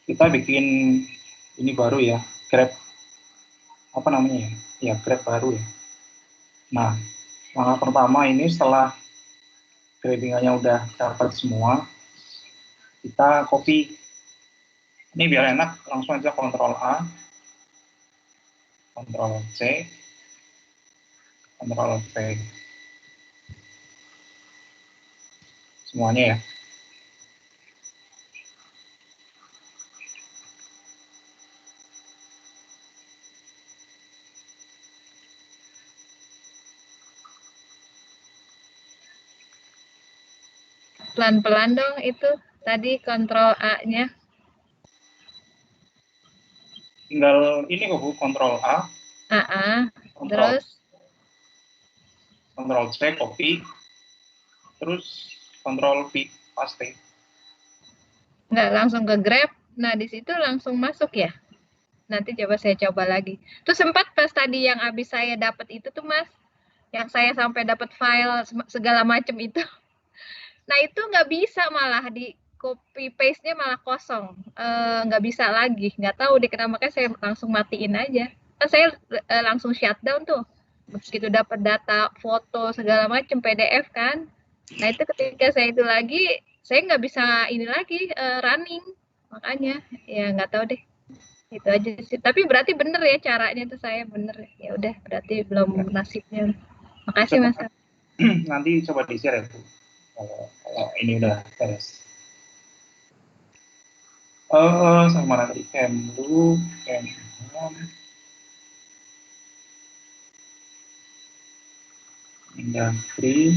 kita bikin ini baru ya, Grab, apa namanya ya, Grab baru ya. Nah, langkah pertama ini setelah gradingannya udah dapat semua, kita copy. Ini biar enak, langsung aja Ctrl A, Ctrl C, Ctrl V. Semuanya ya. Pelan-pelan dong itu tadi Ctrl A-nya. Tinggal ini kok Bu, Ctrl A, Terus Ctrl C, copy, terus Ctrl V, paste. nggak langsung ke Grab. Nah, di situ langsung masuk ya. Nanti saya coba lagi. Tuh sempat pas tadi yang habis saya dapat itu tuh Mas, yang saya sampai dapat file segala macam itu. Nah, itu nggak bisa malah di copy paste-nya malah kosong. Nggak bisa lagi. Nggak tahu deh kenapa, makanya saya langsung matiin aja. Kan saya langsung shutdown tuh. Begitu dapat data, foto, segala macam PDF kan. Nah, itu ketika saya itu lagi, saya nggak bisa ini lagi running. Makanya ya nggak tahu deh. Itu aja sih. Tapi berarti bener ya caranya tuh, saya bener. Ya udah, berarti belum nasibnya. Makasih Mas. Nanti coba di-share ya Bu, kalau ini udah beres. Sama tadi Kemlu, Industri,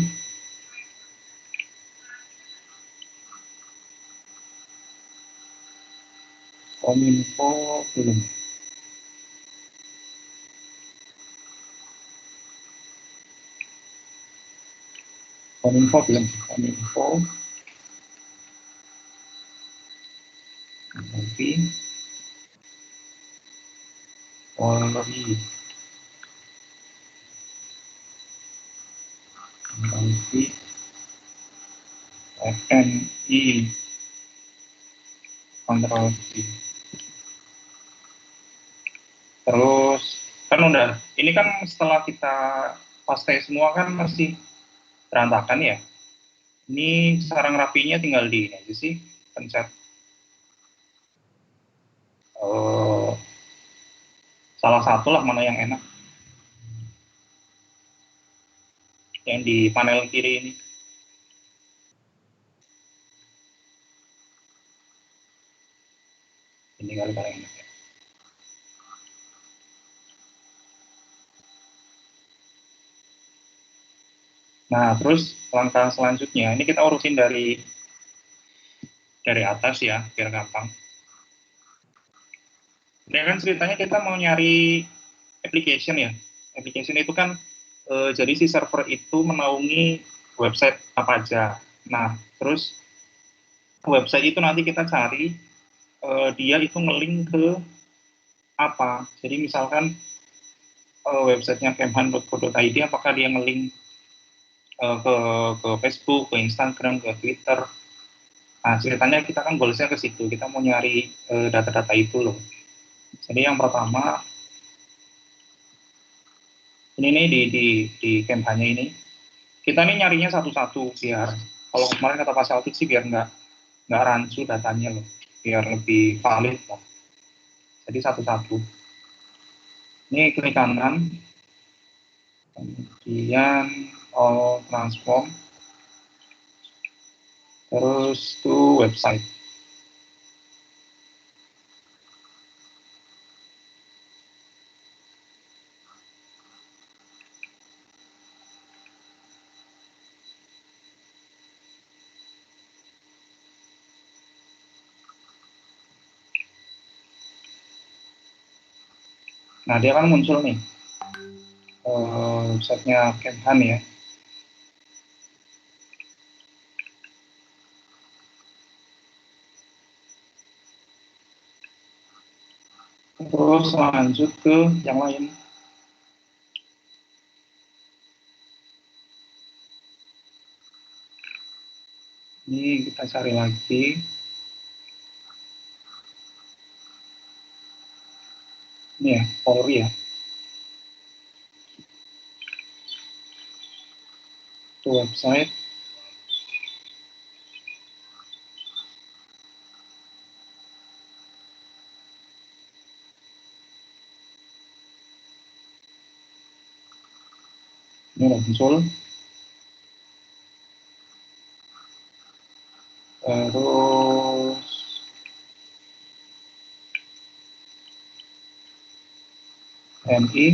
Kominfo belum. Kominfo belum. Kominfo, nanti Polri, nanti FNI, Kontrol V. Terus kan udah, ini kan setelah kita paste semua kan masih berantakan ya. Ini sarang rapinya tinggal di ini aja sih, pencet salah satu lah mana yang enak. Yang di panel kiri ini. Ini kali paling enak ya. Nah, terus langkah selanjutnya, ini kita urusin dari atas ya, biar gampang. Ini kan ceritanya kita mau nyari application ya. Application itu kan, jadi si server itu menaungi website apa aja. Nah, terus website itu nanti kita cari, dia itu nge-link ke apa. Jadi misalkan websitenya kemhan.co.id, apakah dia nge-link ke Facebook, ke Instagram, ke Twitter. Nah, ceritanya kita kan goalsnya ke situ, kita mau nyari data-data itu loh. Jadi yang pertama, ini nih di kampanye ini, kita nih nyarinya satu-satu biar, kalau kemarin kata Pak Saltik sih biar nggak rancu datanya loh, biar lebih valid lah. Jadi satu-satu. Ini klik kanan, kemudian all transform, terus to website. Nah, dia kan muncul nih, websitenya Kemhan ya. Terus lanjut ke yang lain. Ini kita cari lagi. Ini ya, Polri ya. Itu website. Ini udah muncul. Terus MI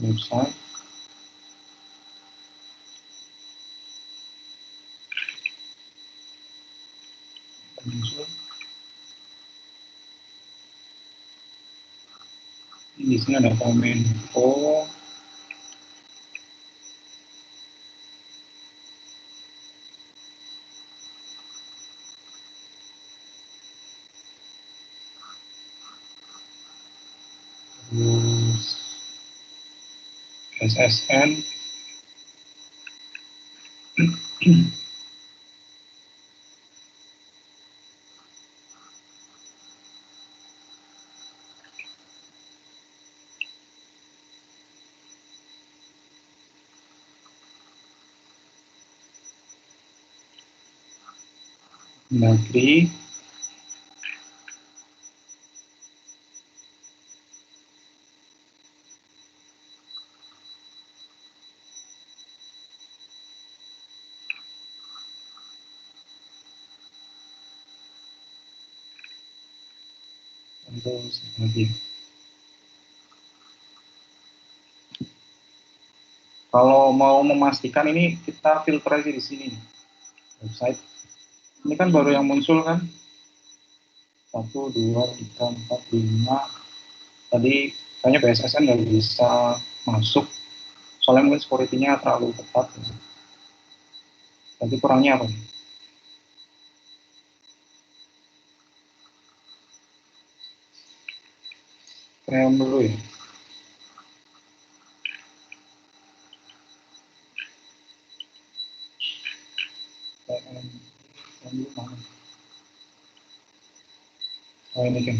website. Muncul. Di sini ada Kominfo. Terus SSN. Negeri. Terus lagi. Kalau mau memastikan ini kita filter aja di sini website. Ini kan baru yang muncul kan 1, 2, 3, 4, 5. Tadi kayaknya BSSN nggak bisa masuk soalnya mungkin security-nya terlalu ketat. Tadi kurangnya apa nih? Kreom dulu ya. Dulu mana? Oh ini kan.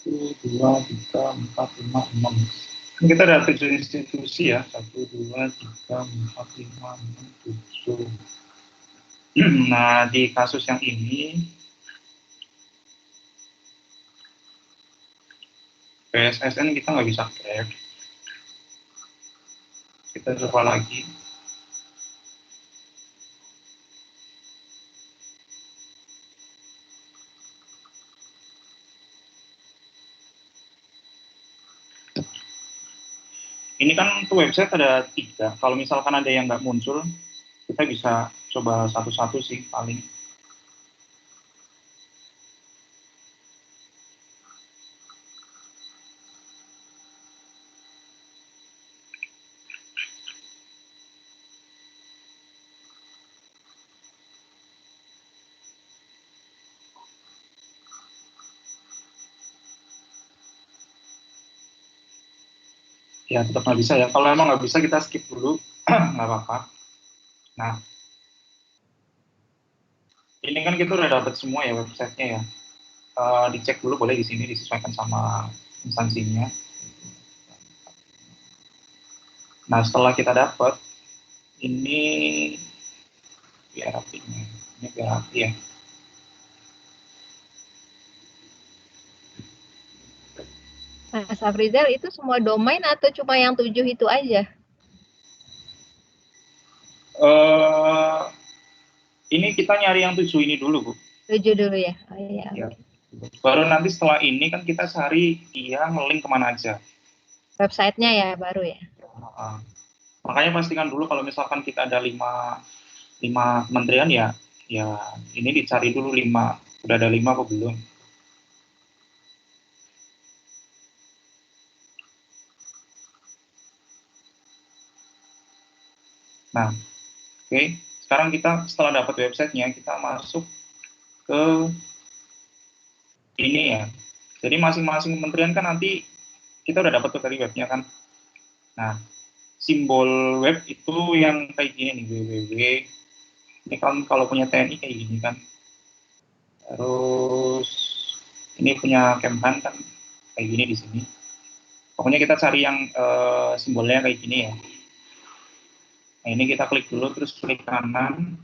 Satu, dua, tiga, empat, lima, enam. Kita ada 7 institusi ya. 1, 2, 3, 4, 5, 6, 7. Nah, di kasus yang ini, PSSN kita nggak bisa crack. Kita coba lagi. Ini kan tuh website ada 3. Kalau misalkan ada yang nggak muncul, kita bisa coba satu-satu sih paling. Ya tetap nggak bisa ya. Kalau emang nggak bisa kita skip dulu, nggak apa-apa. Nah, ini kan kita udah dapat semua ya websitenya ya. Dicek dulu boleh di sini disesuaikan sama instansinya. Nah setelah kita dapat ini biar rapinya, ini biar rapi ya. Nah, Safrizal itu semua domain atau cuma yang 7 itu aja? Ini kita nyari yang 7 ini dulu Bu. 7 dulu ya. Oh, iya. Ya. Baru nanti setelah ini kan kita cari dia nge-link kemana aja. Websitenya ya baru ya. Makanya pastikan dulu kalau misalkan kita ada 5 kementerian ya, ya ini dicari dulu 5. Udah ada 5 apa belum? Nah, Oke, sekarang kita setelah dapat websitenya, kita masuk ke ini ya. Jadi masing-masing kementerian kan nanti kita udah dapat tuh dari webnya kan. Nah, simbol web itu yang kayak gini nih, www. Ini kan kalau punya TNI kayak gini kan. Terus ini punya Kemhan kan kayak gini di sini. Pokoknya kita cari yang simbolnya kayak gini ya. Nah, ini kita klik dulu, terus klik kanan.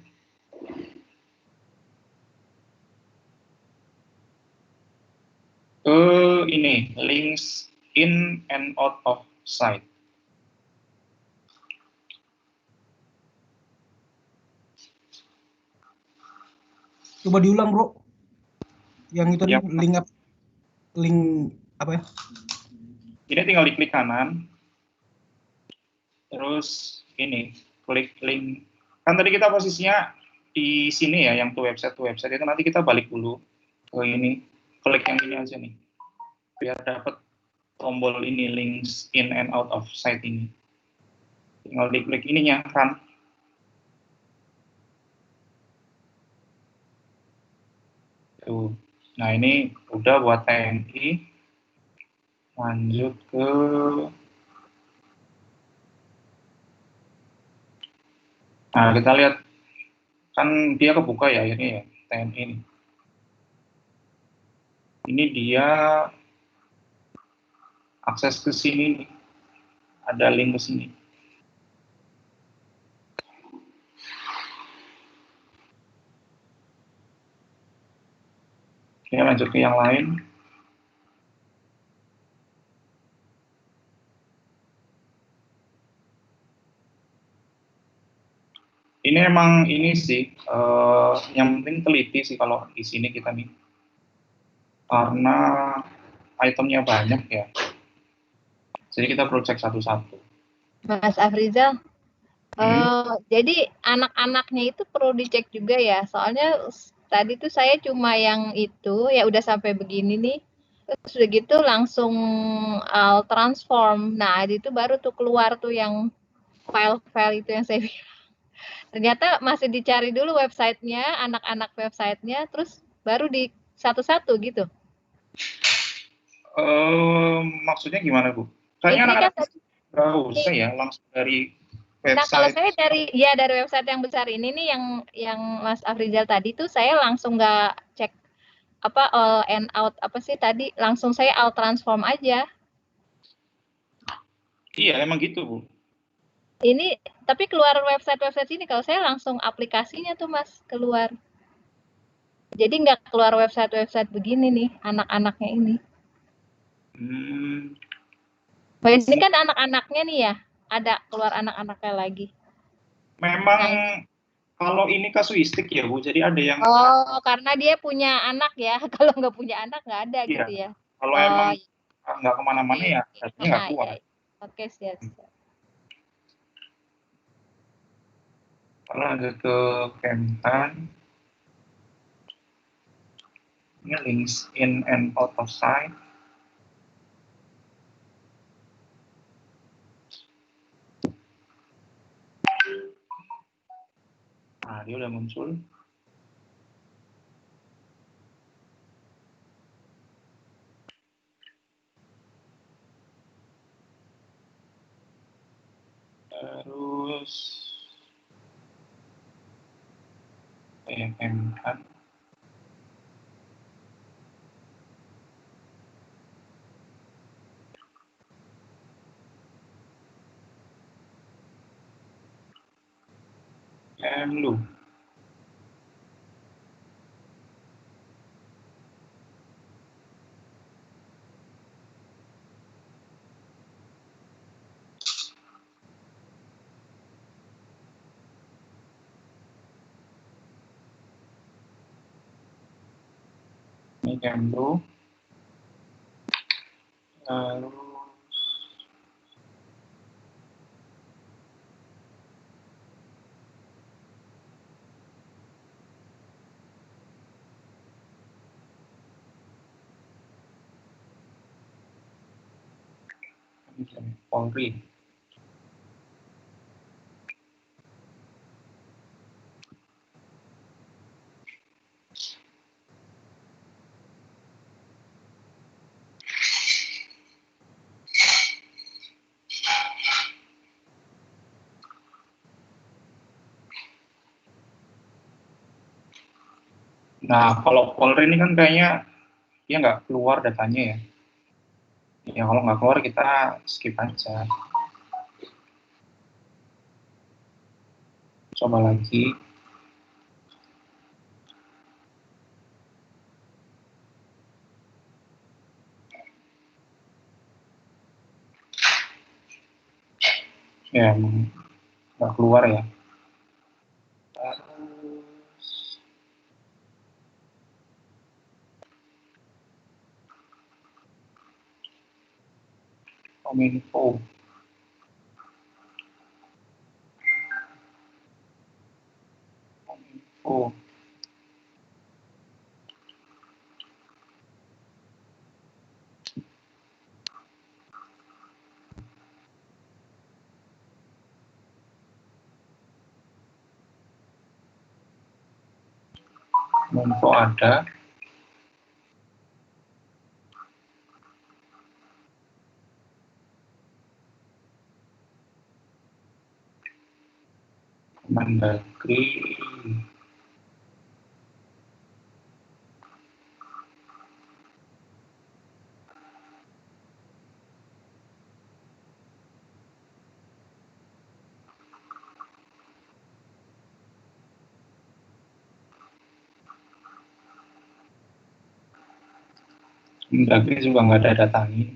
Ke ini, links in and out of site. Coba diulang, Bro. Yang itu Ya. link apa ya? Ini tinggal diklik kanan. Terus ini, klik link. Kan tadi kita posisinya di sini ya, yang tuh website itu nanti kita balik dulu ke ini. Klik yang ini aja nih. Biar dapat tombol ini, links in and out of site ini. Tinggal diklik ininya kan. Tuh. Nah, ini udah buat TNI. Lanjut ke Nah, kita lihat kan dia kebuka ya ini ya, TNI ini. Ini dia akses ke sini nih. Ada link ke sini. Oke, lanjut ke yang lain. Ini emang ini sih, yang penting teliti sih kalau di sini kita nih. Karena itemnya banyak ya. Jadi kita perlu cek satu-satu. Mas Afrizal, jadi anak-anaknya itu perlu dicek juga ya. Soalnya tadi tuh saya cuma yang itu, ya udah sampai begini nih. Terus udah gitu langsung transform. Nah, itu baru tuh keluar tuh yang file-file itu yang saya bilang. Ternyata masih dicari dulu websitenya, anak-anak websitenya, terus baru di satu-satu gitu. Maksudnya gimana, Bu? Kayaknya Ini kan anak-anak nggak usah ya, langsung dari Nah, kalau website. saya dari website yang besar ini nih yang Mas Afrizal tadi tuh saya langsung nggak cek apa all and out apa sih tadi, langsung saya all transform aja. Iya, emang gitu, Bu. Ini tapi keluar website ini kalau saya langsung aplikasinya tuh Mas keluar. Jadi nggak keluar website begini nih anak-anaknya ini. Nah, ini kan anak-anaknya nih ya, ada keluar anak-anaknya lagi. Memang Nah, ini. kalau ini kasuistik ya, Bu. Jadi ada yang Oh, karena dia punya anak ya. Kalau nggak punya anak nggak ada iya. gitu ya. Kalau Oh, emang nggak kemana-mana oke. ya, datanya nggak keluar. Ya. Oke, siap. Lanjut ke Kemhan. Ini links in and out of site. Nah, dia udah muncul. Terus Kemhan. Kemlu. Ini Kemlu. Lalu Polri. Nah, kalau Polri ini kan kayaknya dia nggak keluar datanya ya. Ya, kalau nggak keluar kita skip aja. Coba lagi. Ya, nggak keluar ya. Terus, Kominfo. Kominfo. Kominfo ada. Kemendagri. Kemendagri juga nggak ada datanya.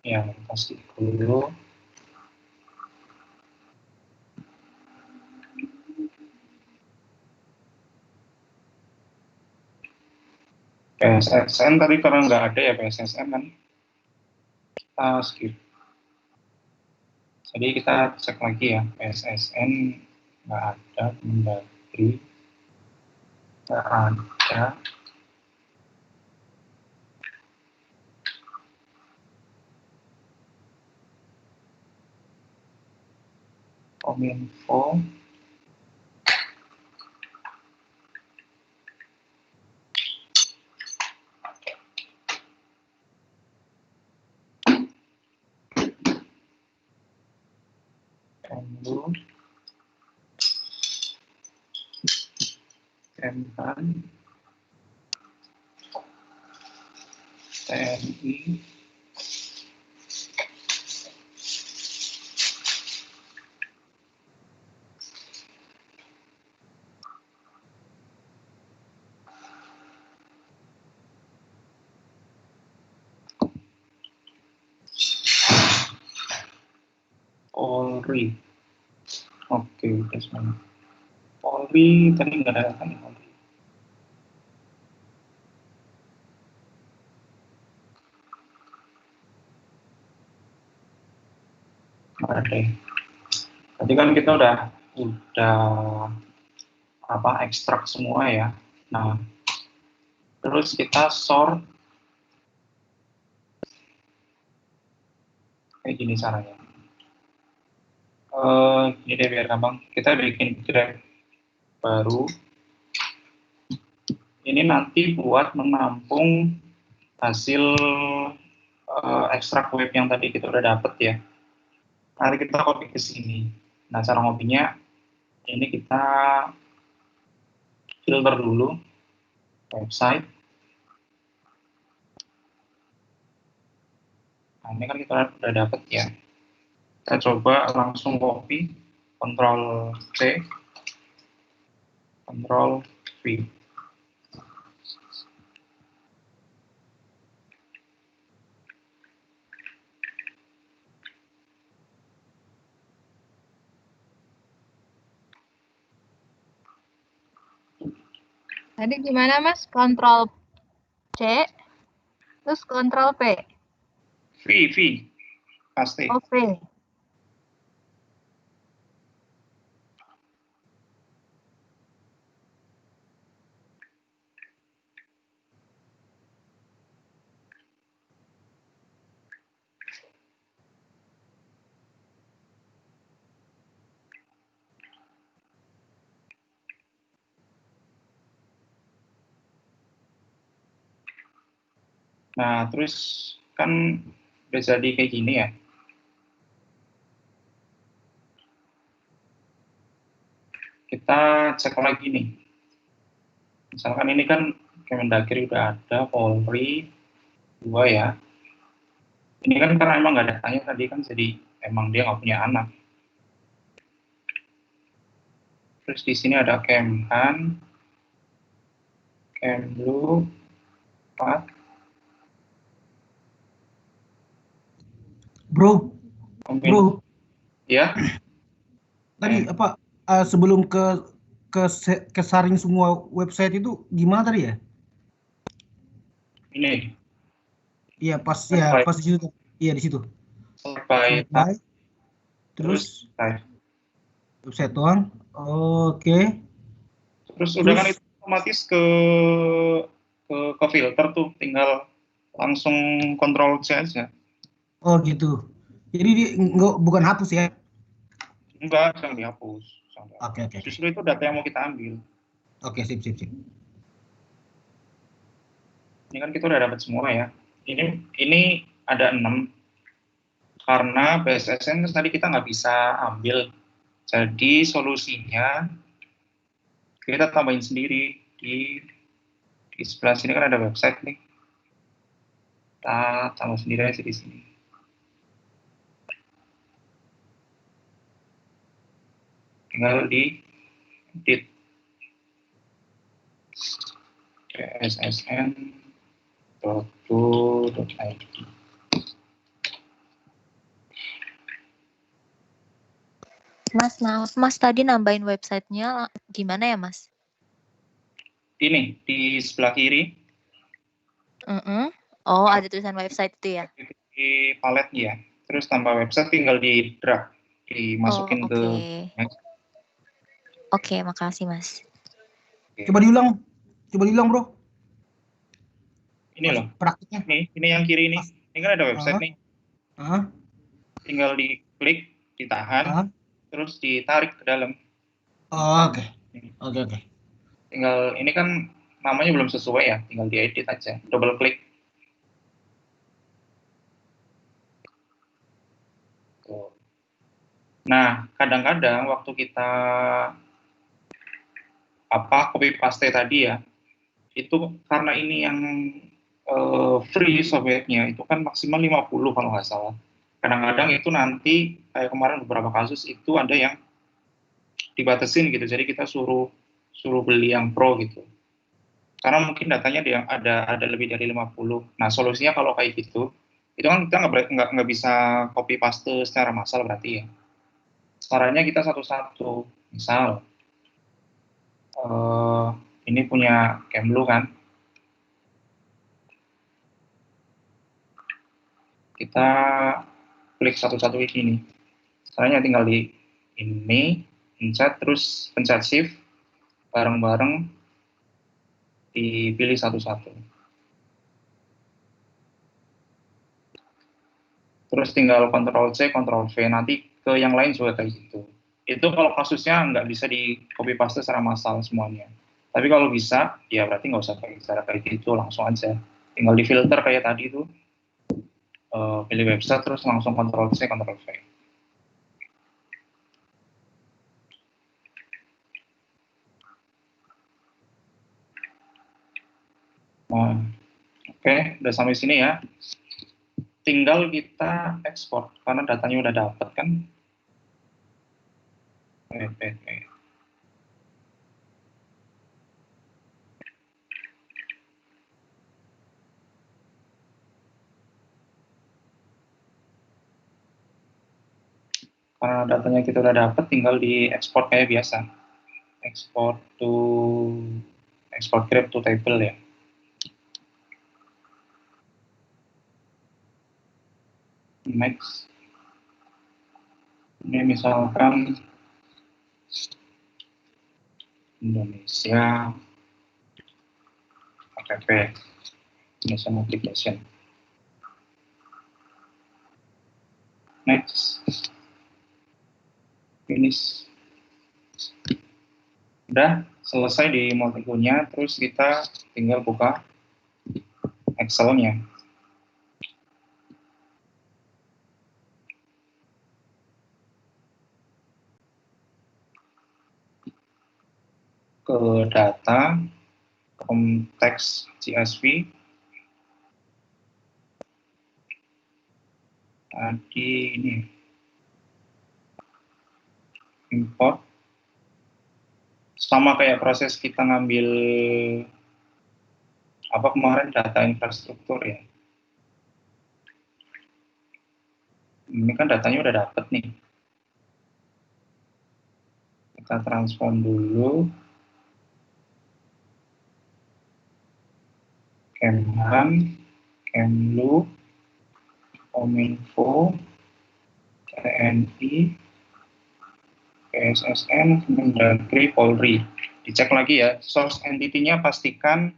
Ya, pasti dulu. PSSN tadi karena nggak ada ya PSSN kan, kita skip. Jadi kita cek lagi ya, PSSN nggak ada, Kemendagri nggak ada, Kominfo. Kemlu, Kemhan, TNI, Polri. Oke, udah semua. Polri tadi nggak ada kan Polri. Nggak ada. Tadi kan kita udah apa ekstrak semua ya. Nah, terus kita sort kayak gini caranya. Ini deh biar gampang. Kita bikin graph baru. Ini nanti buat menampung hasil ekstrak web yang tadi kita udah dapet ya. Mari kita copy ke sini. Nah, cara ngopinya ini kita filter dulu website. Nah, ini kan kita udah dapet ya. Kita coba langsung copy, Ctrl C, Ctrl V. Tadi gimana Mas? Ctrl C, terus Ctrl P. V, pasti. Oh, V. Nah, terus kan udah jadi kayak gini ya. kita cek lagi nih. Misalkan ini kan Kemendagri udah ada, Polri 2 ya. Ini kan karena emang nggak ada tanya tadi kan, jadi emang dia nggak punya anak. Terus di sini ada Kemhan, Kemlu 4. Bro, bro, Ya, tadi apa sebelum ke saring semua website itu gimana tadi ya? ini Iya pas select di situ. Iya di situ. by tab, Selesai. terus Terus save. website doang. Oke. Terus udah kan Terus itu otomatis ke filter tuh, tinggal langsung Ctrl C aja. oh gitu. Jadi nggak bukan hapus ya? Enggak, jangan dihapus. Jangan Oke dihapus. oke oke. Justru itu data yang mau kita ambil. Oke sip sip sip. Ini kan kita udah dapat semua ya. Ini ada 6 karena BSSN tadi kita nggak bisa ambil. Jadi solusinya kita tambahin sendiri di sebelah sini kan ada website nih. Kita tambah sendiri aja di sini. Tinggal di edit bssn.go.id. Mas tadi nambahin websitenya gimana ya, Mas? Ini di sebelah kiri. Oh, ada tulisan website itu ya? Di paletnya ya. Terus tambah website tinggal di drag, dimasukin ke. Oke, makasih Mas. Coba diulang. Bro. Ini loh. Praktiknya. Ini yang kiri ini. Ini kan ada website nih. Tinggal diklik, ditahan, terus ditarik ke dalam. Oke. Oke. Tinggal ini kan namanya belum sesuai ya, tinggal diedit aja. Double klik. Tuh. Nah, kadang-kadang waktu kita copy paste tadi ya, itu karena ini yang free software-nya itu kan maksimal 50 kalau nggak salah. Kadang-kadang itu nanti kayak kemarin beberapa kasus itu ada yang dibatasin gitu, jadi kita suruh beli yang pro gitu. Karena mungkin datanya ada lebih dari 50. Nah, solusinya kalau kayak gitu, itu kan kita nggak bisa copy paste secara massal berarti ya. Caranya kita satu-satu. Misal, ini punya Kemlu kan, kita klik satu-satu ini. Caranya tinggal di ini, pencet, terus pencet shift, bareng-bareng dipilih satu-satu. Terus tinggal Ctrl C, Ctrl V, nanti ke yang lain juga kayak gitu. Itu kalau kasusnya nggak bisa di copy paste secara massal semuanya. Tapi kalau bisa, ya berarti nggak usah pakai cara kayak gitu, langsung aja. Tinggal di filter kayak tadi itu, pilih website, terus langsung Ctrl C, Ctrl V. Nah, oke, udah sampai sini ya. Tinggal kita ekspor, karena datanya udah dapat kan. Oke. Karena datanya kita udah dapat, tinggal di ekspor kayak biasa. Export grab to table ya. Next. Ini misalkan Indonesia APP, Indonesia Application. Next. Finish. Udah selesai di multi-nya, terus kita tinggal buka Excel-nya. ke data, konteks CSV, tadi ini import, sama kayak proses kita ngambil apa kemarin data infrastruktur ya. Ini kan datanya udah dapet nih. Kita transform dulu. Kemhan, Kemlu, Kominfo, TNI, PSSN, Mendagri, Polri. Dicek lagi ya, source entity-nya pastikan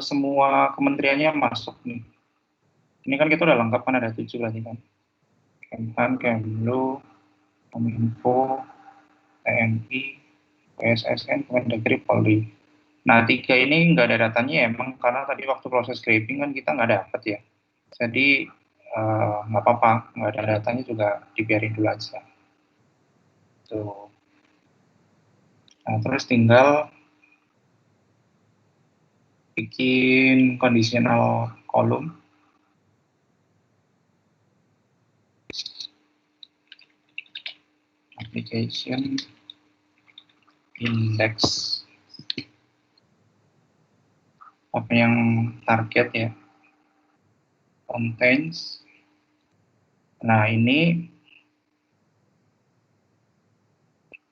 semua kementeriannya masuk nih. Ini kan kita udah lengkap kan, ada 7 lagi kan. Kemhan, Kemlu, Kominfo, TNI, PSSN, Mendagri, Polri. Nah, 3 ini nggak ada datanya emang karena tadi waktu proses scraping kan kita nggak dapet ya. Jadi nggak apa-apa, nggak ada datanya juga dibiarin dulu aja. Tuh. Nah, terus tinggal bikin conditional column. Application index. Apa yang target ya? Contains. Nah, ini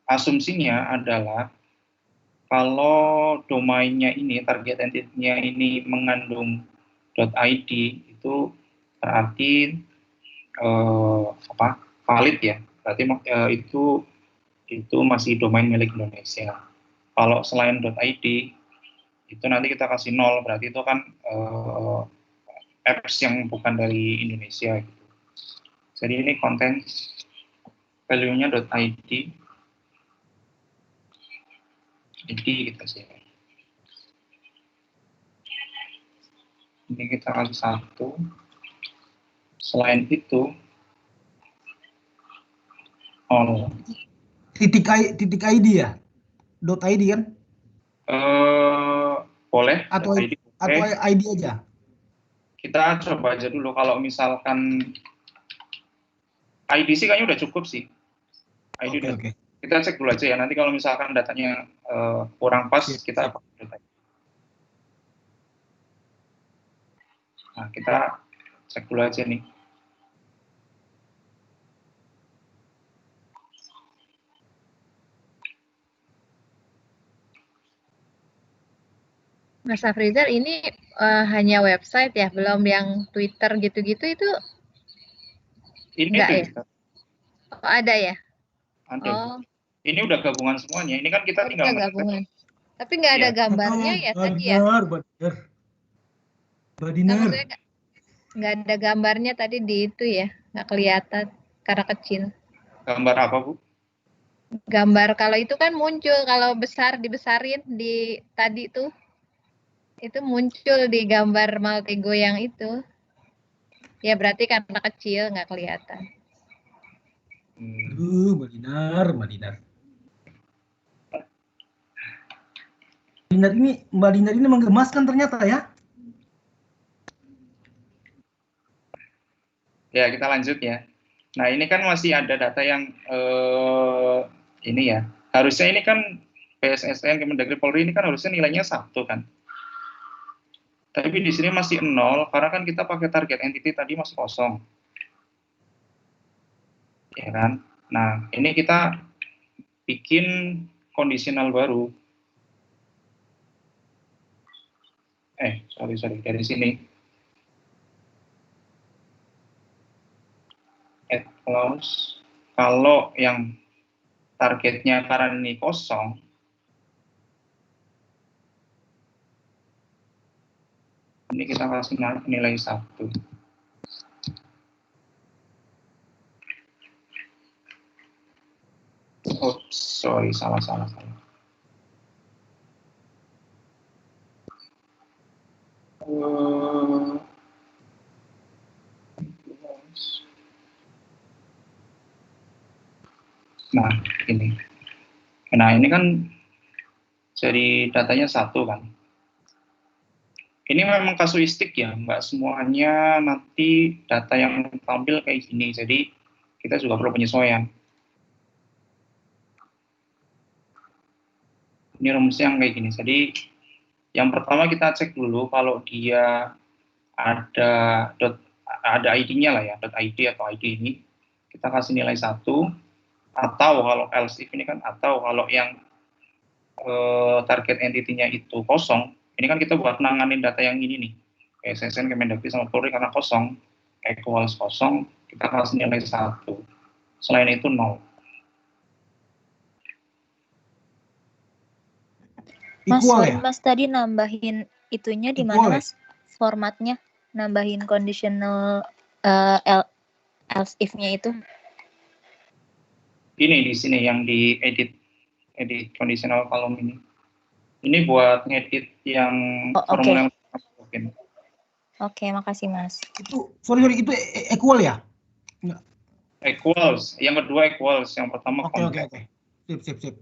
asumsinya adalah kalau domainnya ini, target entity-nya ini mengandung .id, itu berarti valid ya. Berarti itu masih domain milik Indonesia. Kalau selain .id, itu nanti kita kasih 0, berarti itu kan apps yang bukan dari Indonesia. Gitu. Jadi ini konten value-nya .id, jadi kita sih. Ini kita kasih 1. Selain itu, titik ID ya, .id kan? Boleh. Atau ID, atau ID aja. Kita coba aja dulu. Kalau misalkan ID sih kayaknya udah cukup sih. ID udah. Oke. Kita cek dulu aja ya. Nanti kalau misalkan datanya kurang pas, kita pakai. Nah, kita cek dulu aja nih. Mas Afrizal, ini hanya website ya, belum yang Twitter gitu-gitu itu Ini enggak ya? Twitter. Oh, ada ya? Ada. Oh, Ini udah gabungan semuanya. Ini kan kita tinggal gabungan. Tapi nggak ada Iya. gambarnya ya tadi ya? Nggak, maksudnya nggak ada gambarnya tadi di itu ya? Nggak kelihatan karena kecil. Gambar apa, Bu? Gambar kalau itu kan muncul, kalau besar dibesarin di tadi tuh. Itu muncul di gambar Maltego yang itu. Ya berarti karena kecil nggak kelihatan. Mbak Dinar ini menggemaskan ternyata ya. Ya, kita lanjut ya. Nah, ini kan masih ada data yang ini ya. Harusnya ini kan PSSN, Kemendagri, Polri ini kan harusnya nilainya 1 kan. Tapi di sini masih 0 karena kan kita pakai target entity tadi masih kosong. Ya kan? Nah, ini kita bikin kondisional baru. Sorry, dari sini. Add clause. Kalau yang targetnya karena ini kosong, ini kita kasih nilai 1. Oh, sorry, salah. Nah, ini. Nah, ini kan Jadi datanya 1 kan. Ini memang kasuistik ya, nggak semuanya nanti data yang tampil kayak gini. Jadi kita juga perlu penyesuaian. Ini rumusnya yang kayak gini. Jadi yang pertama kita cek dulu kalau dia ada ID-nya lah ya, .id atau ID ini kita kasih nilai 1, atau kalau else if ini kan, atau kalau yang target entity-nya itu kosong, ini kan kita buat nanganin data yang ini nih, SSN, Kemendagri sama Polri, karena kosong, equals kosong, kita kasih nilai 1. Selain itu 0. Mas, Equal sorry ya? Mas, tadi nambahin itunya di Equal mana ya? Mas? Formatnya nambahin conditional else if-nya itu. Ini di sini yang di edit conditional column ini. Ini buat ngedit yang Oh, oke. formulir login. Oke, makasih Mas. Itu sorry itu equal ya? Equals, yang kedua equals, yang pertama Oke. contact. Sip.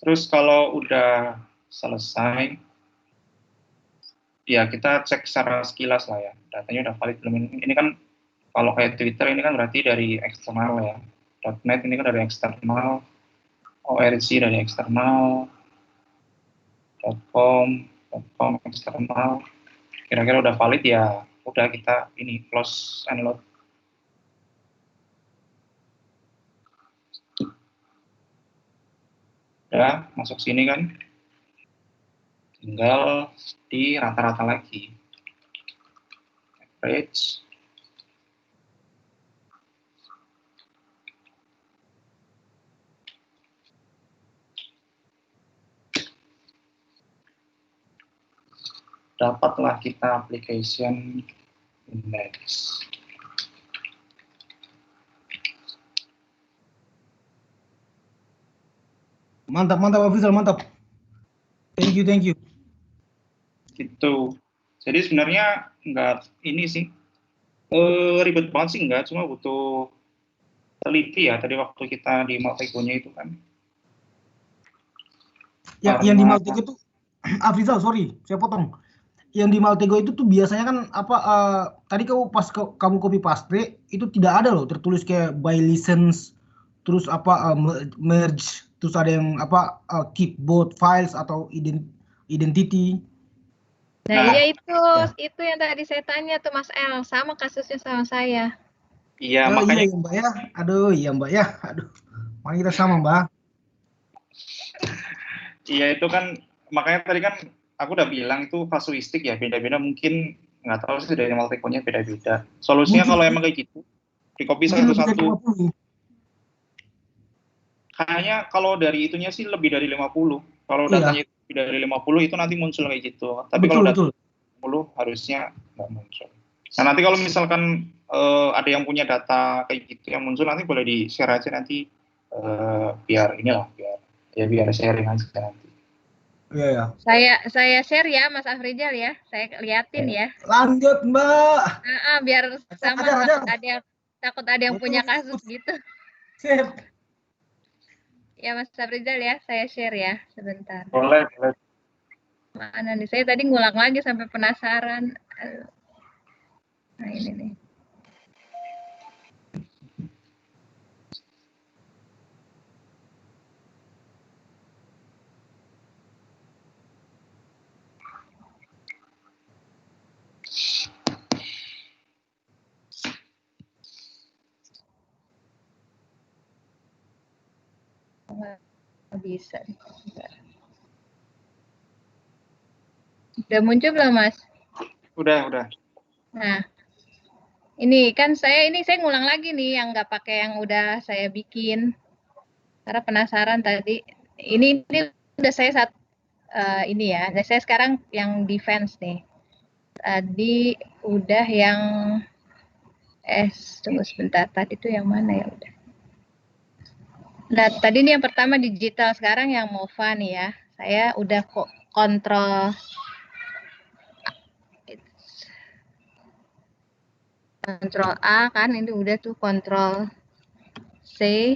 Terus kalau udah selesai, ya kita cek secara sekilas lah ya, datanya udah valid belum. Ini kan kalau kayak Twitter ini kan berarti dari eksternal ya, .net ini kan dari eksternal, ORG dari eksternal, .com eksternal, kira-kira udah valid ya, udah kita ini close and load. Udah masuk sini kan, tinggal di rata-rata lagi, average. Dapatlah kita application index. Mantap Afrizal, mantap. Thank you. Gitu. Jadi sebenarnya nggak ini sih, ribet banget sih nggak, cuma butuh teliti ya tadi waktu kita di Maltego-nya itu kan. Yang di Maltego itu Afrizal, sorry, saya potong. Yang di Maltego itu tuh biasanya kan tadi kamu copy paste itu tidak ada loh tertulis kayak by license, terus merge, terus ada yang keep both files atau identity. Nah, Nah, iya ya. itu yang tadi saya tanya tuh Mas El, sama kasusnya sama saya. iya Iya makanya Mbak ya. Aduh, iya Mbak ya. Aduh. Makanya kita sama Mbak. iya itu kan, makanya tadi kan aku udah bilang itu kasuistik ya, beda-beda, mungkin nggak tahu sih dari Maltego-nya beda-beda. Solusinya Mungkin kalau emang kayak gitu, di copy lebih dari satu-satu. 50. Kayaknya kalau dari itunya sih lebih dari 50. Kalau Iya, datanya lebih dari 50 itu nanti muncul kayak gitu. Tapi betul kalau data betul. 50 harusnya nggak muncul. Nah nanti kalau misalkan ada yang punya data kayak gitu yang muncul, nanti boleh di share aja nanti, biar sharing aja nanti. Iya ya. Saya share ya Mas Afrizal ya, saya liatin ya. Lanjut Mbak. Biar sama Ajar. takut ada yang punya kasus gitu. Sip. Ya Mas Afrizal ya, saya share ya sebentar. Boleh. Mana nih? Saya tadi ngulang lagi sampai penasaran. Nah ini nih. Nggak bisa. Udah muncul belum Mas? Udah. Nah, ini kan saya ngulang lagi nih yang nggak pakai yang udah saya bikin. Karena penasaran tadi. Ini udah saya ini ya. Saya sekarang yang defense nih. Tadi udah yang tunggu sebentar. Tadi itu yang mana ya udah. Nah, tadi ini yang pertama digital, sekarang yang MOVA nih ya. Saya udah kok kontrol A kan, ini udah tuh kontrol C.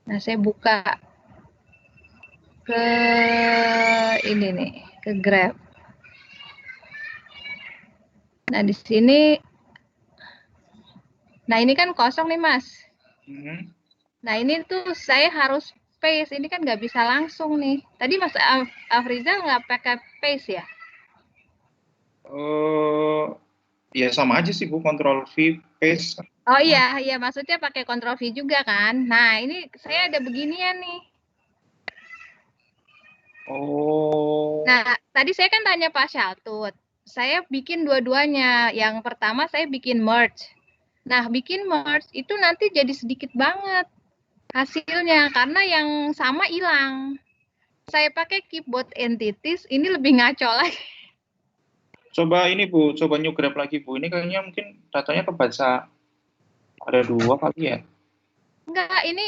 Nah, saya buka ke ini nih, ke Grab. Nah, di sini, nah ini kan kosong nih, Mas. Mhm. Nah, ini tuh saya harus paste. Ini kan nggak bisa langsung nih. Tadi Mas Afrizal nggak pakai paste ya? Ya sama aja sih Bu, Control V, paste. Oh iya, iya maksudnya pakai Ctrl V juga kan. Nah, ini saya ada beginian nih. Oh, Nah, tadi saya kan tanya Pak Syaltut. Saya bikin dua-duanya. Yang pertama saya bikin merge. Nah, bikin merge itu nanti jadi sedikit banget hasilnya karena yang sama hilang. Saya pakai keyboard entities, ini lebih ngaco lagi. coba ini Bu, coba new grab lagi Bu. Ini kayaknya mungkin datanya kebaca ada 2 kali ya. Enggak, ini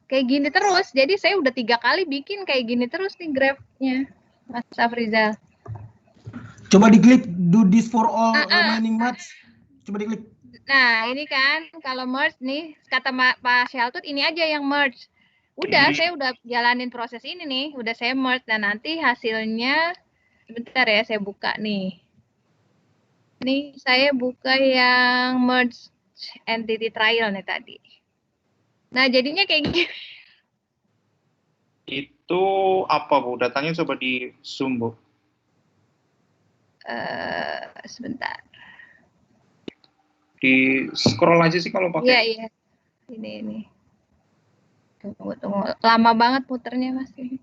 kayak gini terus. Jadi saya udah 3 kali bikin kayak gini terus nih grafnya, Mas Afrizal. Coba diklik do this for all remaining match. Coba diklik. Nah, ini kan kalau merge nih, kata Pak Syaltut ini aja yang merge. Udah, saya udah jalanin proses ini nih, udah saya merge. Dan nanti hasilnya, sebentar ya, saya buka nih. Nih, saya buka yang merge entity trial nih tadi. Nah, jadinya kayak gini. Itu apa Bu? Datanya coba di zoom Bu. Sebentar. Di scroll aja sih kalau Iya, pakai. iya. Ini. Tunggu. Lama banget puternya, Mas. Ini.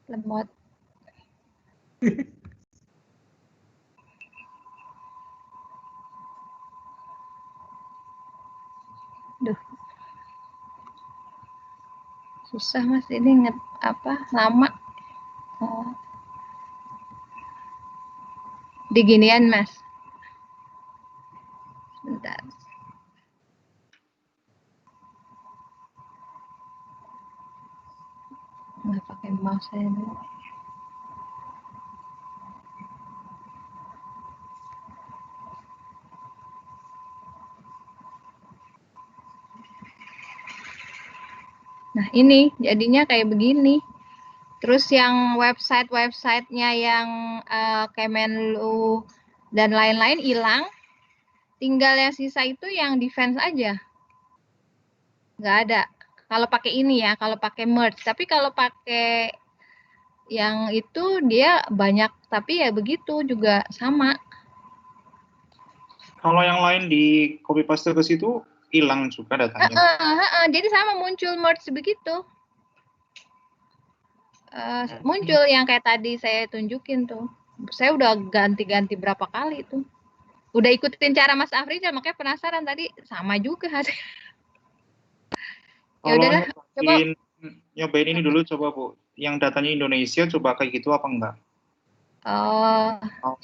Lemot. Duh. Susah, Mas. Ini lama. Oh. Diginian, Mas. Sebentar. Nggak pakai mouse saya dulu. Nah, ini jadinya kayak begini. Terus yang website-websitenya yang Kemenlu dan lain-lain hilang. Tinggal yang sisa itu yang defense aja. Nggak ada. Kalau pakai ini ya, kalau pakai merge. Tapi kalau pakai yang itu dia banyak, tapi ya begitu juga sama. Kalau yang lain di copy paste ke situ hilang juga datanya. Jadi sama muncul merge begitu. Muncul yang kayak tadi saya tunjukin tuh. Saya udah ganti-ganti berapa kali itu. Udah ikutin cara Mas Afrizal, makanya penasaran tadi sama juga. Ya Kalau udahlah, coba. nyobain ini dulu coba Bu. Yang datanya Indonesia coba kayak gitu apa enggak?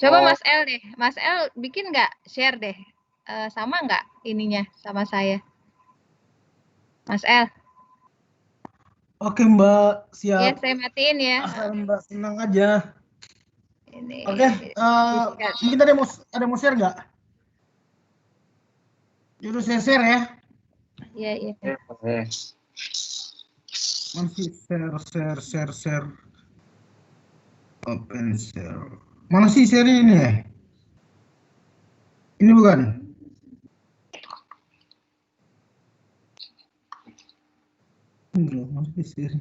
Coba Mas L deh. Mas L bikin nggak? Share deh. Sama nggak ininya sama saya? Mas L. Oke Mbak, siap. Iya, saya matiin ya. Asal Mbak senang aja. Ini. Oke, mungkin ada mau share nggak? Itu saya share ya. Iya. Masih share. Open share. Mana sih share ini ya? Ini bukan? Enggak, masih share.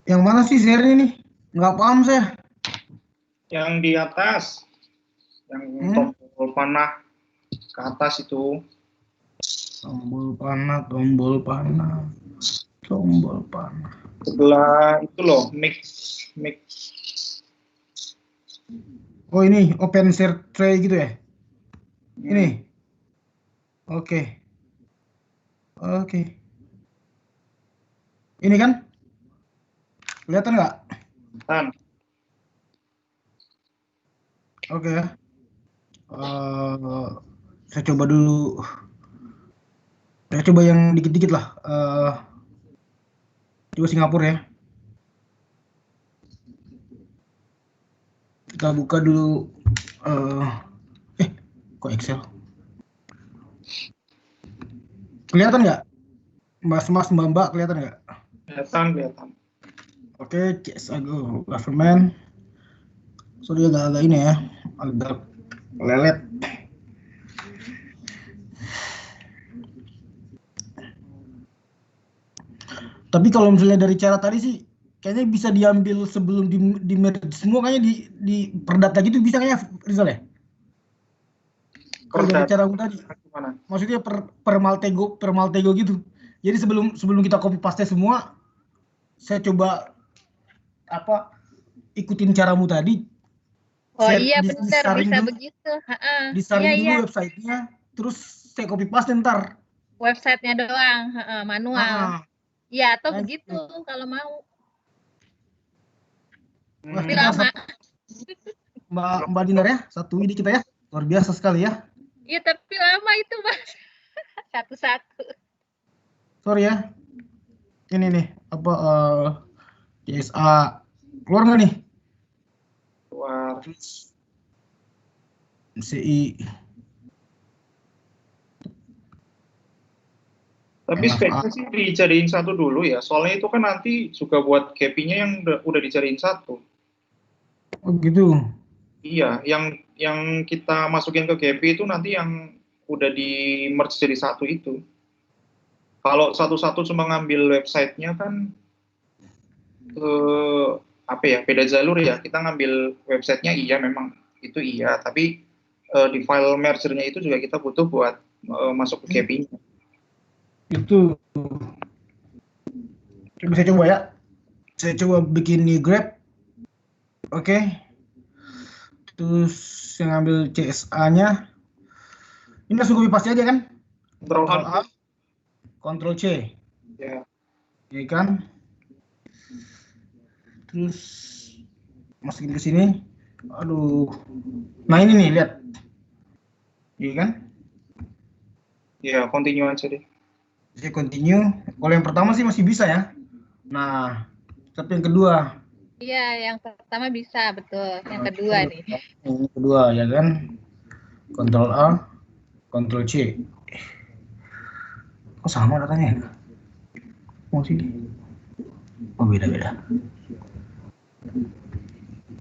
Yang mana sih share ini? Nggak paham saya. Yang di atas, yang tombol panah ke atas itu. Tombol panah. Sebelah itu loh, mix. Oh ini open share tray gitu ya? Ini. Oke. Ini kan? Kelihatan nggak? Kan. Oke. Saya coba dulu. Saya coba yang dikit-dikit lah. Coba Singapura ya. kita buka dulu. Kok Excel? Kelihatan nggak? Mas, Mbak, kelihatan nggak? Kelihatan. Oke, CSA Go Government. Sorry agak ini ya, agak lelet. Tapi kalau misalnya dari cara tadi sih, kayaknya bisa diambil sebelum di merge semua, kayaknya di perdata gitu bisa kayaknya, Rizal ya? Kalau dari cara tadi, Gimana? maksudnya per Maltego gitu. Jadi sebelum kita copy paste semua, saya coba ikutin caramu tadi. Oh Saya iya benar, bisa dulu, begitu. disaring Iya. dulu websitenya, terus saya copy paste ntar. Websitenya doang, manual. Iya, atau begitu kalau mau. Wah, Tapi kita lama. Mbak Dinar ya, satu ide kita ya, luar biasa sekali ya. Iya, tapi lama itu Mas. Satu-satu. Sorry ya, ini nih CSA keluar nggak nih? Keluar. CI. Tapi speknya sih dijadiin satu dulu ya, soalnya itu kan nanti juga buat KP-nya yang udah dijadiin satu. Oh gitu. Iya, yang kita masukin ke KP itu nanti yang udah di merge jadi satu itu. Kalau satu-satu cuma ngambil websitenya kan beda jalur ya. Kita ngambil websitenya iya memang itu iya, tapi di file mergernya itu juga kita butuh buat masuk ke KP-nya. Itu saya coba ya. Saya coba bikin new grab. Oke. Terus saya ngambil CSA-nya. Ini langsung copy paste aja kan? Control A, Control C. Ya. Iya kan? Terus masukin ke sini. Aduh. Nah ini nih, lihat. Iya kan? Ya, continue aja deh. Saya continue. Kalau yang pertama sih masih bisa ya. Nah, tapi yang kedua. Iya, yang pertama bisa, betul. Yang kedua nih. Yang kedua ya kan. Control A, Control C. Kok sama datanya? Oh sini. Oh beda-beda.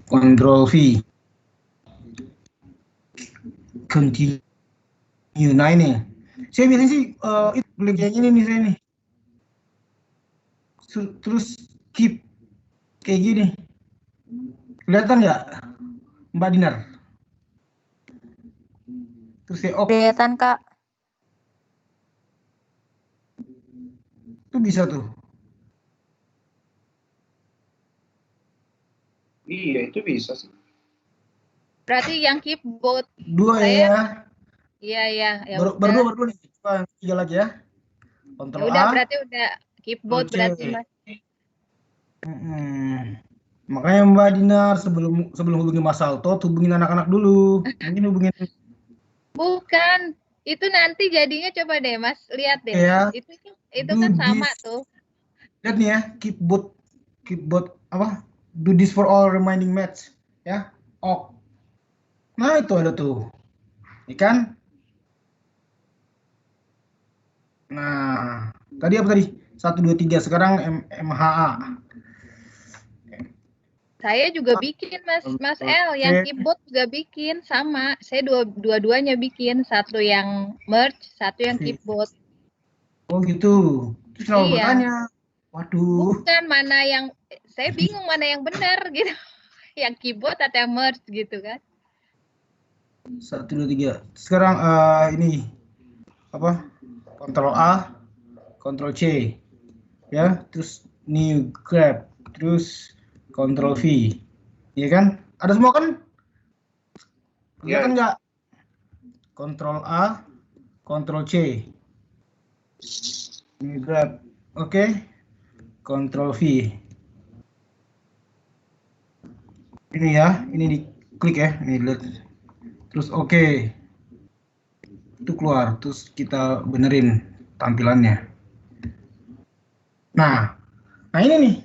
Control V. Continue. Nah ini. Saya biasanya sih itu klik yang ini nih saya nih. Terus keep kayak gini. Kelihatan nggak, Mbak Dinar? Terus saya Kelihatan, Kak. Itu bisa tuh. Iya, itu bisa sih. Berarti yang keep both. Dua ya. Iya. Ya baru dua nih. Coba yang tiga lagi ya. Kontrol udah, A. berarti udah keep both berarti Mas. Makanya Mbak Dinar sebelum hubungi Mas Salto, hubungin anak-anak dulu. Mungkin hubungin. Bukan, itu nanti jadinya coba deh Mas, lihat deh. Ya. Itu kan sama tuh. Lihat nih ya, keep both apa? Do this for all remaining match ya. Nah itu ada tuh. Ikan. Nah, tadi apa tadi? 1 2 3 sekarang MHA. Saya juga bikin Mas L, yang keyboard juga bikin sama. Saya dua-duanya bikin, satu yang merge, satu yang keyboard. Oh gitu. Terus kalau bertanya, waduh. Bukan mana yang, saya bingung mana yang benar gitu. Yang keyboard atau yang merge gitu kan. 1 2 3. Sekarang ini apa? Control A, Control C. Ya, terus new grab, terus Control V. Iya kan? Ada semua kan? Kelihatan nggak? Control A, Control C. New grab. Oke. Control V. Ini ya, ini diklik ya, ini lihat. Terus oke. Itu keluar, terus kita benerin tampilannya. Nah ini nih.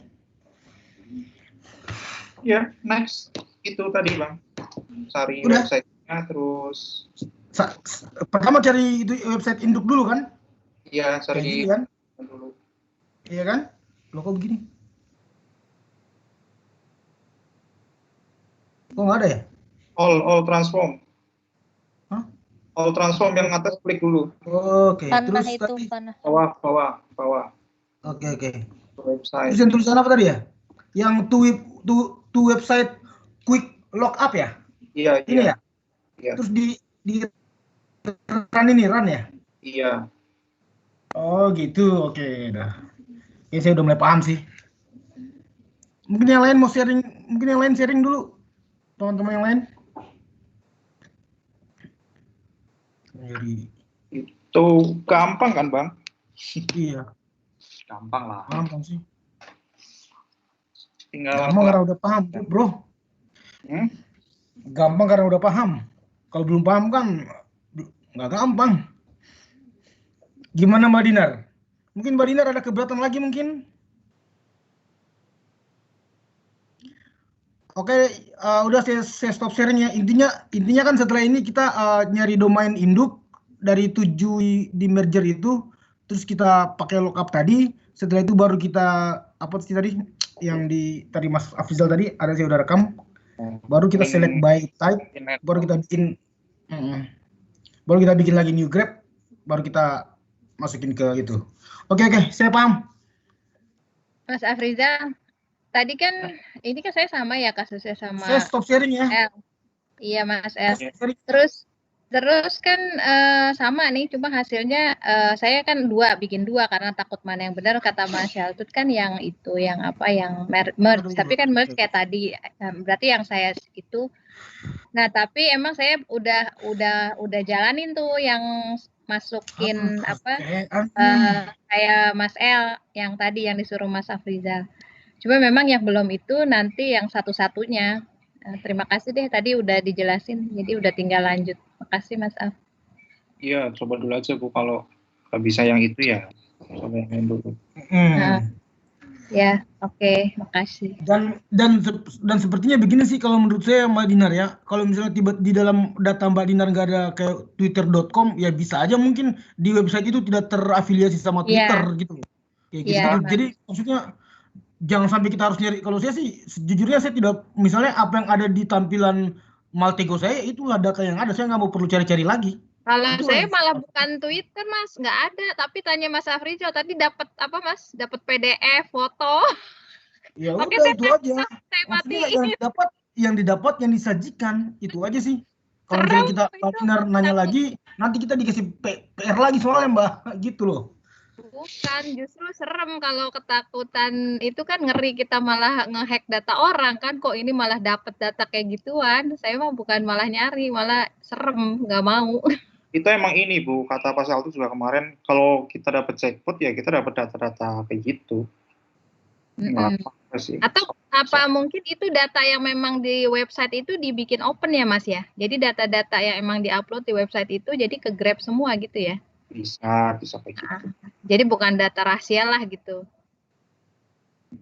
Ya, next. Itu tadi, Bang. cari Udah. websitenya, terus Pertama cari itu website induk dulu kan? ya Kayak cari gini kan? dulu. Iya kan? Loh kok begini? Kok nggak ada ya? All transform. Hah? All transform yang atas klik dulu. Oke, Panah terus itu, tadi. panah. Bawah. Oke. Website. Terus yang tulisan apa tadi ya? Yang to website quick lockup ya? Iya. Ini ya? Iya. Terus di run ya? Iya. Oh gitu, oke dah. Oke, saya udah mulai paham sih. Mungkin yang lain mau sharing, sharing dulu, teman-teman yang lain. Jadi Itu gampang kan, Bang? iya, Gampang lah. gampang sih. Tinggal Gampang karena udah paham, bro. Gampang karena udah paham. Kalau belum paham kan nggak gampang. Gimana Mbak Dinar? Mungkin Mbak Dinar ada keberatan lagi mungkin? Oke, udah saya stop sharing ya. Intinya kan setelah ini kita nyari domain induk dari 7 di merger itu, terus kita pakai lookup tadi. Setelah itu baru kita apa sih tadi yang tadi Mas Afrizal tadi ada saya udah rekam. Baru kita select by type, baru kita bikin lagi new grab, baru kita masukin ke itu. Oke, saya paham. Mas Afrizal, tadi kan ini kan saya sama ya kasusnya sama Saya stop sharing ya. L. Iya Mas L. Sharing. Terus kan sama nih, cuma hasilnya saya kan bikin dua karena takut mana yang benar, kata Mas Shaltut kan yang itu yang apa yang merge, tapi kan merge kayak tadi, berarti yang saya itu. Nah tapi emang saya udah jalanin tuh yang masukin kayak Mas L yang tadi yang disuruh Mas Afrizal. Cuma memang yang belum itu nanti yang satu-satunya. Terima kasih deh tadi udah dijelasin, jadi udah tinggal lanjut. Makasih Mas Af. Iya, coba dulu aja Bu, kalau nggak bisa yang itu ya coba yang lain dulu. Ya, oke, makasih. Dan sepertinya begini sih kalau menurut saya Mbak Dinar ya. Kalau misalnya tiba di dalam data Mbak Dinar nggak ada kayak twitter.com, ya bisa aja mungkin di website itu tidak terafiliasi sama Twitter gitu. Kayak gitu. Jadi maksudnya jangan sampai kita harus nyari. Kalau saya sih sejujurnya saya tidak, misalnya apa yang ada di tampilan Maltego saya itulah data yang ada, saya nggak mau perlu cari-cari lagi. Kalau saya malah bukan Twitter Mas, nggak ada. Tapi tanya Mas Afrizal tadi dapat apa Mas? Dapat PDF, foto. Ya udah itu aja. Maksudnya yang didapat yang disajikan itu aja sih. Kalau misalnya kita Dinar nanya lagi, nanti kita dikasih PR lagi soalnya Mbak, gitu loh. Bukan, justru serem kalau ketakutan itu kan ngeri kita malah ngehack data orang kan, kok ini malah dapat data kayak gituan. Saya mah bukan malah nyari, malah serem, nggak mau. Itu emang ini Bu, kata Pak Shaltut juga kemarin, kalau kita dapat jackpot ya kita dapat data-data kayak gitu. Sih. Atau apa mungkin itu data yang memang di website itu dibikin open ya Mas ya? Jadi data-data yang emang diupload di website itu jadi ke grab semua gitu ya? Bisa kayak gitu. Jadi bukan data rahasia lah gitu?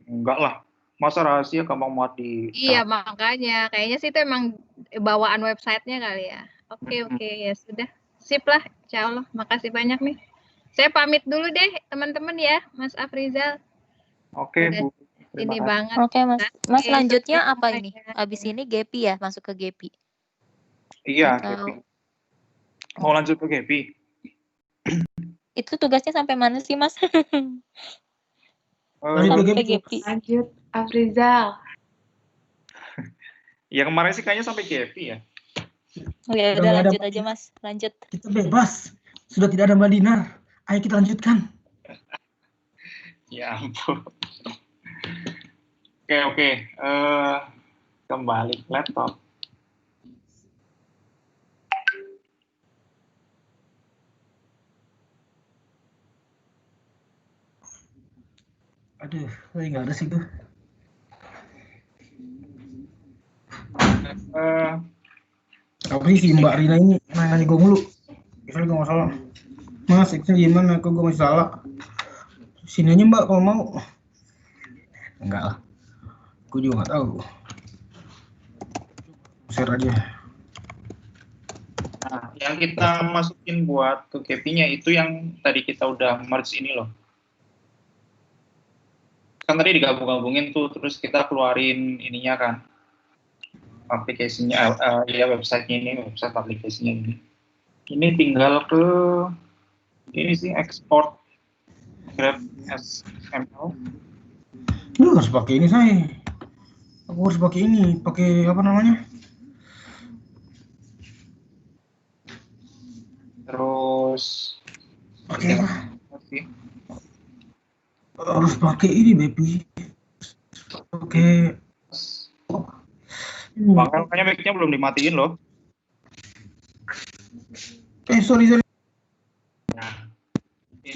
Enggak lah, masa rahasia gampang banget di. Iya makanya, kayaknya sih itu emang bawaan websitenya kali ya. Oke, ya sudah, sip lah, insya Allah. Makasih banyak nih. Saya pamit dulu deh teman-teman ya, Mas Afrizal. Oke Bu. Ini banget. Oke Mas. Mas lanjutnya apa ini? Abis ini GEPI ya, masuk ke GEPI. Iya, GEPI. Mau lanjut ke GEPI? Itu tugasnya sampai mana sih Mas? Sampai GEPI. Lanjut Afrizal. Ya kemarin sih kayaknya sampai GEPI ya. Ya udah lanjut aja Mas, lanjut. Kita bebas, sudah tidak ada Mbak Dinar. Ayo kita lanjutkan. Ya ampun. Oke. Kembali ke laptop. Aduh, nggak ada sih tuh. Tapi si Mbak Rina ini nanya gue mulu. Misalnya gue nggak salah. Mas, itu gimana? Kok gue masih salah? Sini aja Mbak kalau mau. Enggak lah. Gue juga nggak tahu. Share aja. Nah, yang kita masukin buat ke GP-nya itu yang tadi kita udah merge ini loh. Kan tadi digabung-gabungin tuh, terus kita keluarin ininya kan, aplikasinya, ya website-nya ini, website aplikasinya ini. Ini tinggal ke ini sih export Grab XML. Lu harus pakai ini saya. Aku harus pakai ini, pakai apa namanya? Terus Pakai apa? sih. Harus pakai ini, Bepi. Pakai ini. Makanya mic-nya belum dimatiin loh. Sorry. Nah,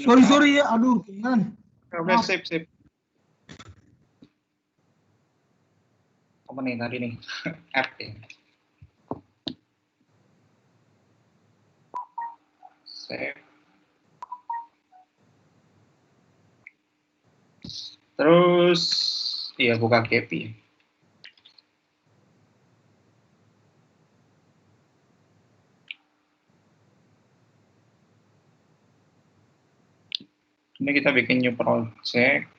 Sorry ya, aduh, kan. Oke, sip. Apa nih tadi nih? App ya. Save. Terus, iya buka GP. Ini kita bikin new project.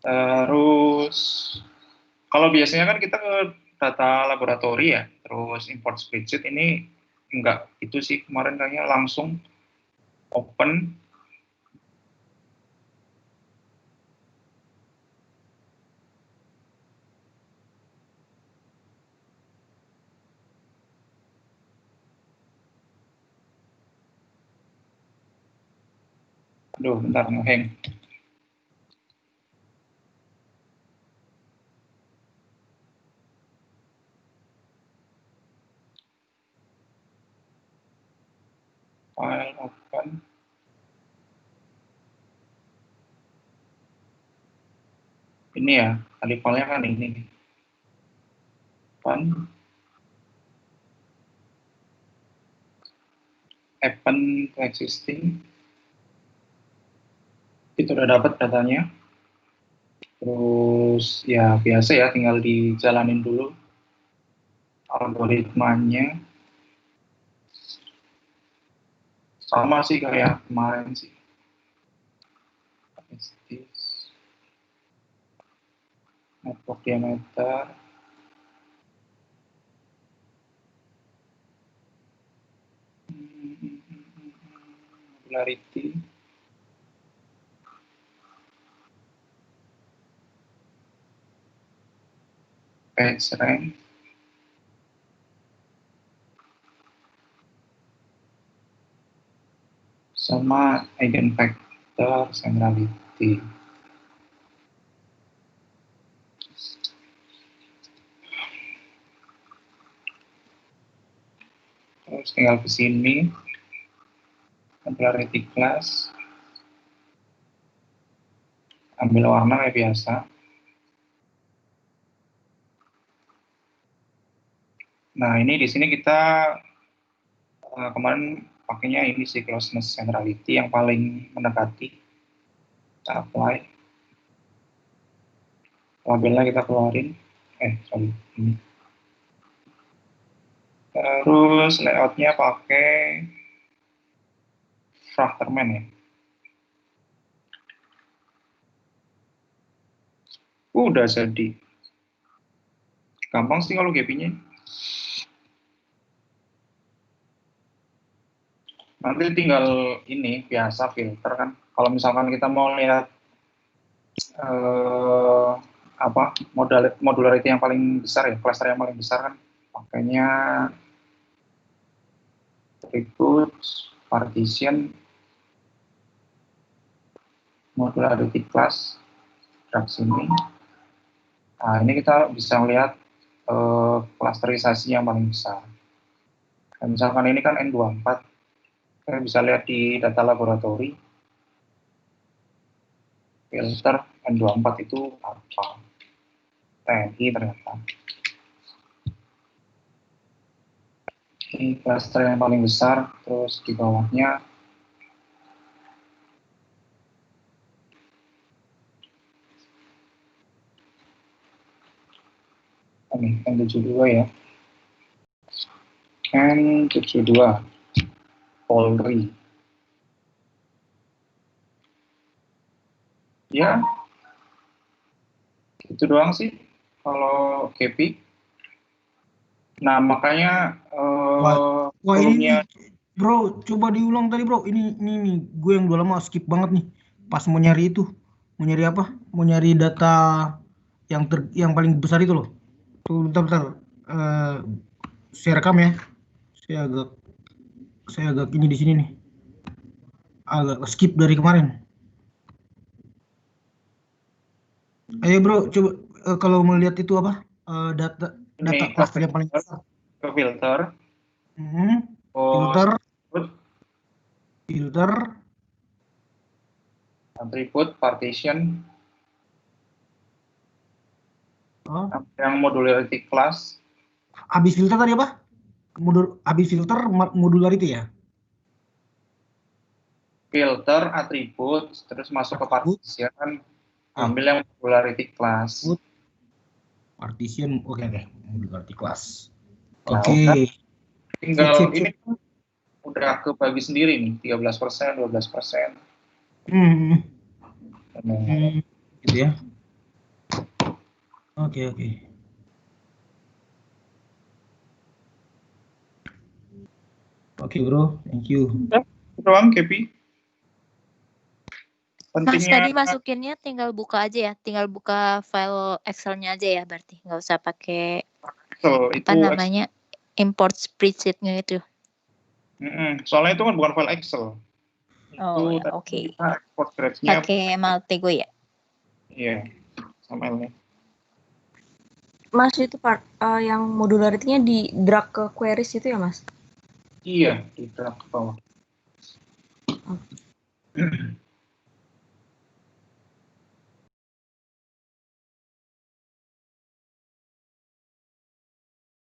Terus, kalau biasanya kan kita ke data laboratori ya, terus import spreadsheet, ini enggak itu sih kemarin kayaknya langsung open. Aduh, bentar ngehang. File open. Ini ya, tadi filenya kan ini. Open. Open to existing. Itu udah dapat datanya. Terus ya biasa ya, tinggal dijalanin dulu algoritmanya. Sama sih kayak kemarin sih. Network diameter. Modularity. Page rank. Sama eigenvector centrality. Terus tinggal ke sini, modularity class, ambil warna kayak biasa. Nah ini di sini kita kemarin pakainya ini sih closeness centrality yang paling mendekati. Kita apply. Labelnya kita keluarin. Ini. Terus layoutnya pakai Frachterman ya. Udah jadi. Gampang sih kalau GP-nya. Nanti tinggal ini biasa filter kan. Kalau misalkan kita mau lihat modularity yang paling besar ya, cluster yang paling besar kan, pakainya recruits, partition, modularity class, drag sini. Nah ini kita bisa melihat clusterisasi yang paling besar. Dan misalkan ini kan N24, kita bisa lihat di data laboratori, filter N24 itu apa? TNI ternyata. Ini cluster yang paling besar, terus di bawahnya Ini N72 ya. N72 Polri. Ya, itu doang sih kalau KP. Nah, makanya Wah ini volumenya bro, coba diulang tadi bro. Ini nih, gue yang udah lama skip banget nih. Pas mau nyari itu, mau nyari apa? Mau nyari data yang paling besar itu loh. Tuh, bentar. Saya rekam ya. Saya agak ini di sini nih. Agak skip dari kemarin. Ayo bro, coba kalau melihat itu apa? Data ini cluster yang paling besar. ke filter, Filter, terus filter, atribut, partition, oh, yang modularity class, habis filter tadi apa? Habis filter modularity ya? filter, atribut, terus masuk ke Atribut, partition, ambil yang modularity class. partition, oke, modularity class. Nah, Oke. tinggal Sip. ini udah kebagi sendiri nih, 13%, 12%. Gitu ya. Oke. Oke bro, thank you. Doang, Kepi. Mas Pentingnya tadi masukinnya tinggal buka aja ya, tinggal buka file Excel-nya aja ya berarti, nggak usah pakai apa namanya import spreadsheet-nya itu. Soalnya itu kan bukan file Excel. Oh Itu ya, oke. kita export spreadsheet-nya Pakai Maltego ya? Iya, sama ini. Mas itu part yang modularity-nya di drag ke queries itu ya Mas? Iya, di drag ke bawah.